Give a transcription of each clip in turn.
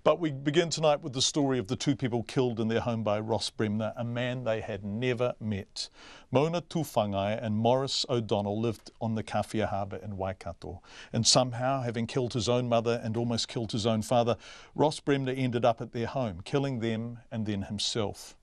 But we begin tonight with the story of the two people killed in their home by Ross Bremner, a man they had never met. Mona Tuwhangai and Morris O'Donnell lived on the Kawhia harbour in Waikato. And somehow, having killed his own mother and almost killed his own father, Ross Bremner ended up at their home, killing them and then himself.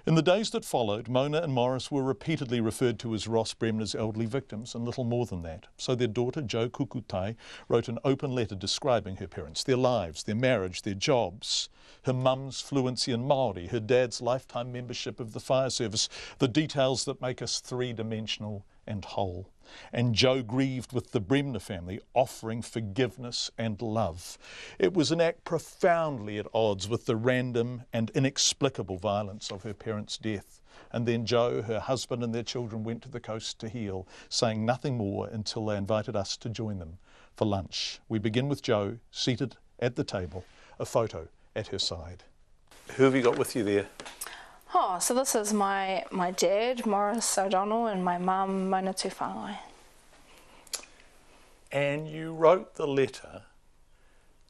In the days that followed, Mona and Morris were repeatedly referred to as Ross Bremner's elderly victims, and little more than that. So their daughter, Jo Kukutai, wrote an open letter describing her parents, their lives, their marriage, their jobs, her mum's fluency in Māori, her dad's lifetime membership of the fire service, the details that make us three-dimensional and whole. And Jo grieved with the Bremner family, offering forgiveness and love. It was an act profoundly at odds with the random and inexplicable violence of her parents' death. And then Jo, her husband and their children went to the coast to heal, saying nothing more until they invited us to join them for lunch. We begin with Jo, seated at the table, a photo at her side. Who have you got with you there? Oh, so this is my dad, Morris O'Donnell, and my mum, Mona Tuwhangai. And you wrote the letter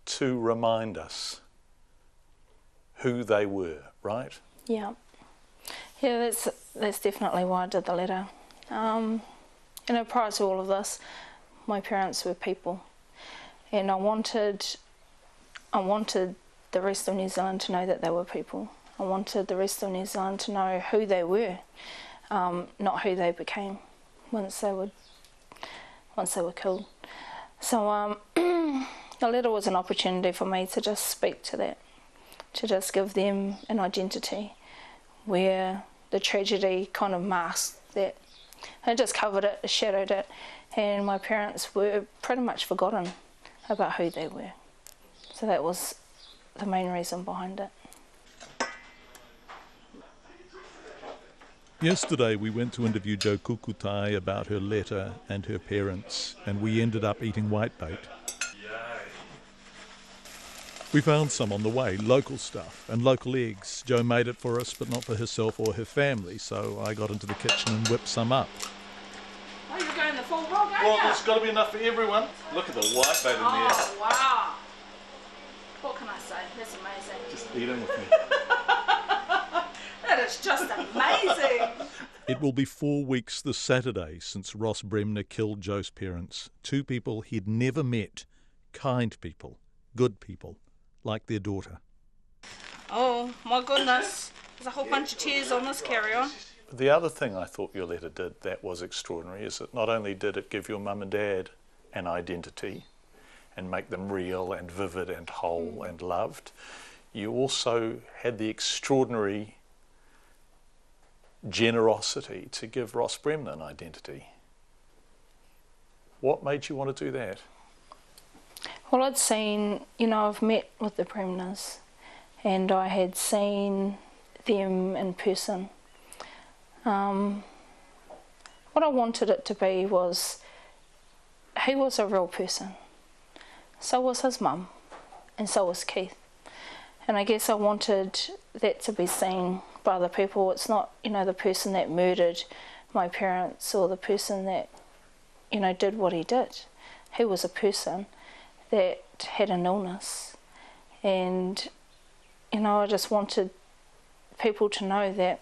to remind us who they were, right? Yeah. Yeah, that's definitely why I did the letter. Prior to all of this, my parents were people, and I wanted the rest of New Zealand to know that they were people. I wanted the rest of New Zealand to know who they were, not who they became once they were killed. So the letter was an opportunity for me to just speak to that, to just give them an identity where the tragedy kind of masked that. It just covered it, it shadowed it, and my parents were pretty much forgotten about who they were. So that was the main reason behind it. Yesterday we went to interview Jo Kukutai about her letter and her parents, and we ended up eating whitebait. We found some on the way, local stuff and local eggs. Jo made it for us, but not for herself or her family, so I got into the kitchen and whipped some up. Oh, you're going the full hog, aren't Well, there's got to be enough for everyone. Look at the whitebait in there. Oh, wow. What can I say? That's amazing. Just eat in with me. That is just amazing. It will be 4 weeks this Saturday since Ross Bremner killed Jo's parents. Two people he'd never met, kind people, good people, like their daughter. Oh, my goodness. There's a whole bunch of tears on this carry-on. The other thing I thought your letter did that was extraordinary is that not only did it give your mum and dad an identity and make them real and vivid and whole and loved, you also had the extraordinary generosity to give Ross Bremner an identity. What made you want to do that? Well, I'd seen, I've met with the Bremners and I had seen them in person. What I wanted it to be was, he was a real person. So was his mum, and so was Keith. And I guess I wanted that to be seen by the people. It's not, the person that murdered my parents or the person that, did what he did. He was a person that had an illness. And, I just wanted people to know that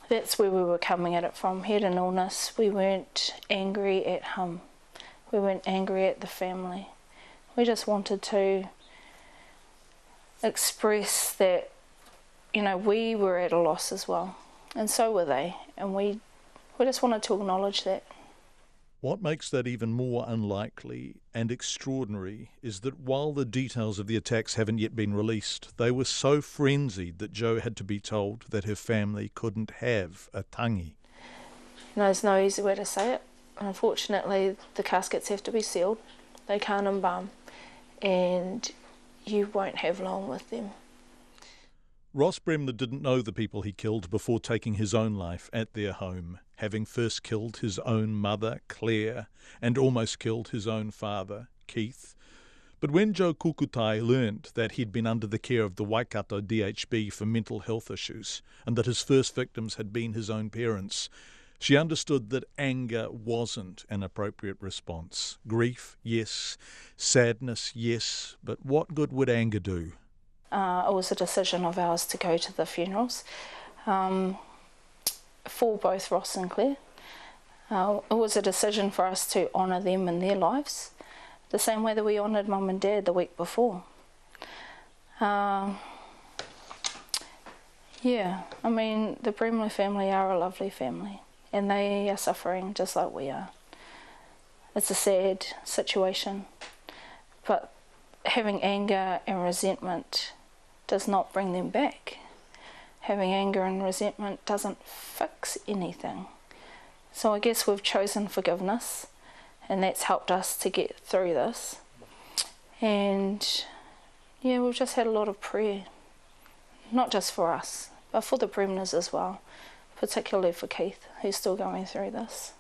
that's where we were coming at it from. He had an illness. We weren't angry at him. We weren't angry at the family. We just wanted to express that, we were at a loss as well, and so were they, and we just wanted to acknowledge that. What makes that even more unlikely and extraordinary is that while the details of the attacks haven't yet been released, they were so frenzied that Jo had to be told that her family couldn't have a tangi. There's no easy way to say it. Unfortunately, the caskets have to be sealed. They can't embalm, and you won't have long with them. Ross Bremner didn't know the people he killed before taking his own life at their home, having first killed his own mother, Claire, and almost killed his own father, Keith. But when Jo Kukutai learnt that he'd been under the care of the Waikato DHB for mental health issues, and that his first victims had been his own parents, she understood that anger wasn't an appropriate response. Grief, yes. Sadness, yes. But what good would anger do? it was a decision of ours to go to the funerals for both Ross and Claire. It was a decision for us to honour them in their lives, the same way that we honoured Mum and Dad the week before. Yeah, I mean, the Bremner family are a lovely family, and they are suffering just like we are. It's a sad situation, but having anger and resentment does not bring them back. Having anger and resentment doesn't fix anything. So I guess we've chosen forgiveness, and that's helped us to get through this. And yeah, we've just had a lot of prayer, not just for us, but for the Bremners as well, particularly for Keith, who's still going through this,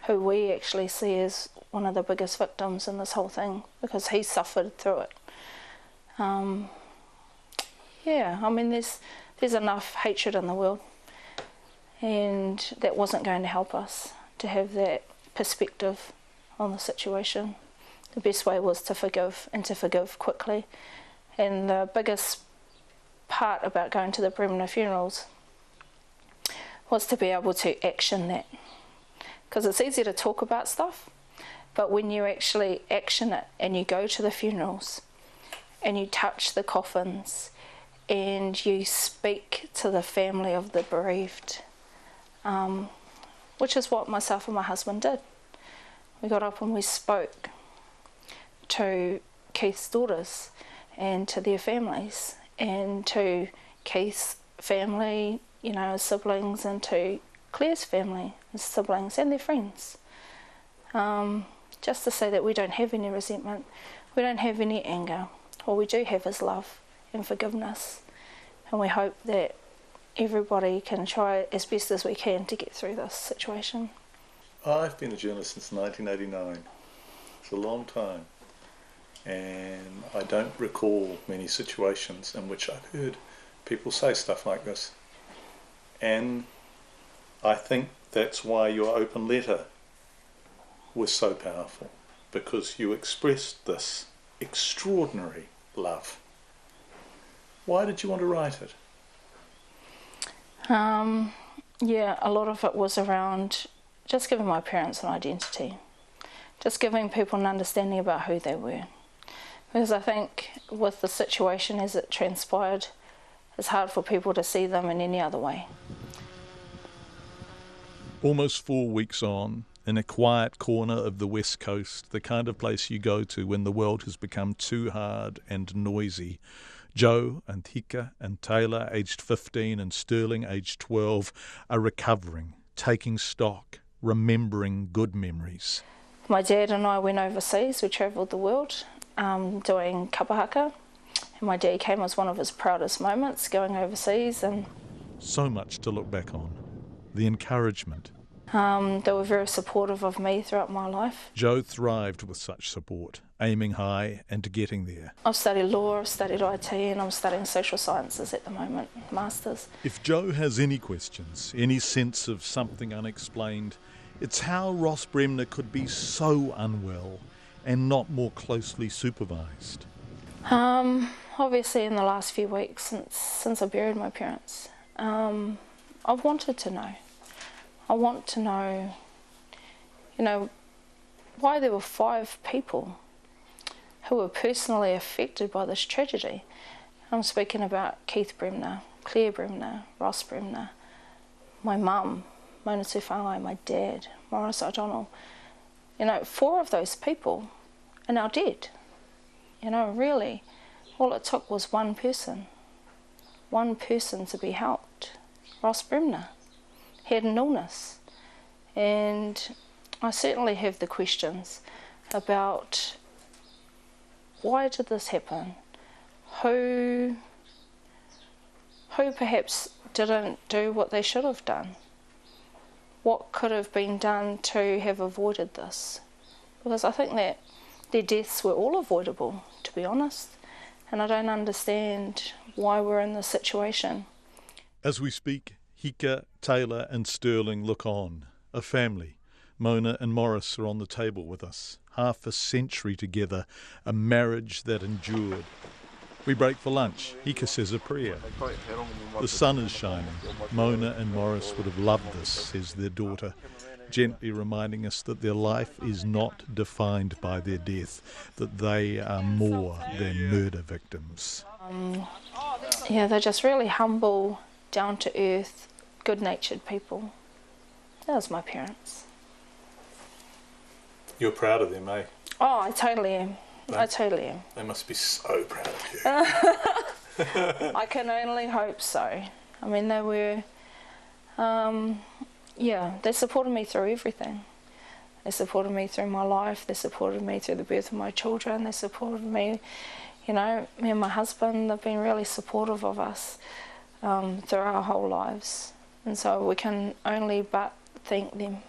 who we actually see as one of the biggest victims in this whole thing, because he suffered through it. Yeah, I mean, there's enough hatred in the world, and that wasn't going to help us to have that perspective on the situation. The best way was to forgive, and to forgive quickly. And the biggest part about going to the Bremner funerals was to be able to action that. Because it's easy to talk about stuff, but when you actually action it and you go to the funerals and you touch the coffins and you speak to the family of the bereaved, which is what myself and my husband did. We got up and we spoke to Keith's daughters and to their families, and to Keith's family, you know, his siblings, and to Claire's family, his siblings, and their friends. Just to say that we don't have any resentment, we don't have any anger. All we do have is love and forgiveness, and we hope that everybody can try as best as we can to get through this situation. I've been a journalist since 1989. It's a long time. And I don't recall many situations in which I've heard people say stuff like this. And I think that's why your open letter was so powerful, because you expressed this extraordinary love. Why did you want to write it? Yeah, a lot of it was around just giving my parents an identity, just giving people an understanding about who they were. Because I think with the situation as it transpired, it's hard for people to see them in any other way. Almost 4 weeks on, in a quiet corner of the West Coast, the kind of place you go to when the world has become too hard and noisy, Joe and Hika and Taylor, aged 15, and Sterling, aged 12, are recovering, taking stock, remembering good memories. My dad and I went overseas. We travelled the world doing kapahaka, and my dad came as one of his proudest moments, going overseas. And so much to look back on. The encouragement. They were very supportive of me throughout my life. Joe thrived with such support, aiming high and getting there. I've studied law, I've studied IT, and I'm studying social sciences at the moment, masters. If Joe has any questions, any sense of something unexplained, it's how Ross Bremner could be so unwell and not more closely supervised. Obviously in the last few weeks since I buried my parents, I've wanted to know. I want to know, why there were 5 people who were personally affected by this tragedy. I'm speaking about Keith Bremner, Claire Bremner, Ross Bremner, my mum, Mona Tuwhangai, my dad, Morris O'Donnell. 4 of those people are now dead. Really, all it took was one person to be helped. Ross Bremner. He had an illness, and I certainly have the questions about why did this happen? Who perhaps didn't do what they should have done? What could have been done to have avoided this? Because I think that their deaths were all avoidable, to be honest, and I don't understand why we're in this situation. As we speak, Hika, Taylor and Sterling look on. A family. Mona and Morris are on the table with us. Half a century together. A marriage that endured. We break for lunch. Hika says a prayer. The sun is shining. Mona and Morris would have loved this, says their daughter, gently reminding us that their life is not defined by their death, that they are more than murder victims. Yeah, they're just really humble, down-to-earth, good-natured people. That was my parents. You're proud of them, eh? Oh, I totally am. I totally am. They must be so proud of you. I can only hope so. I mean, they were, they supported me through everything. They supported me through my life. They supported me through the birth of my children. They supported me, me and my husband. They've been really supportive of us through our whole lives. And so we can only but thank them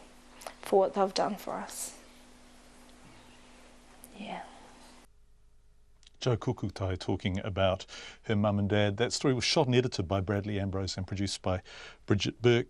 for what they've done for us. Yeah. Joe Kukutai talking about her mum and dad. That story was shot and edited by Bradley Ambrose and produced by Bridget Burke.